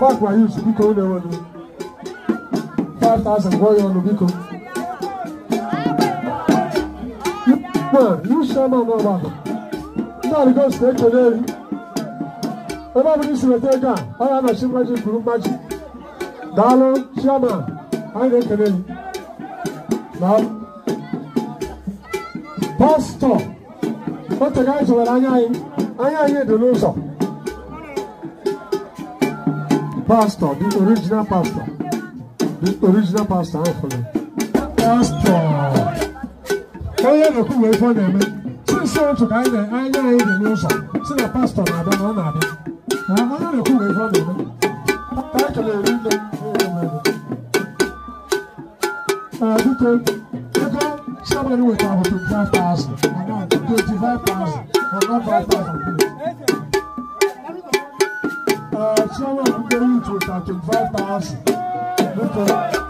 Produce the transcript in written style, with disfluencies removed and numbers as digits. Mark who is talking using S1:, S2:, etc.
S1: Baba kwa use biko na wonu 5,000 go yon biko. You shama no baba. Na go stay today. Baba bi si wetega. Aya na shimaji guru maji. Dalo shama. Ai de kene. Now Pastor. What the guys were anya do no so. Pastor, the original pastor. The original pastor, Pastor. Oh, yeah, the cool way for them. Since so to guide the anya no so. Since the pastor, I don't know that. I'm not the cool way for them. Actually, read them. Somebody will have 25,000. I know 25,000. Not 5,000. Someone will go into 25,000.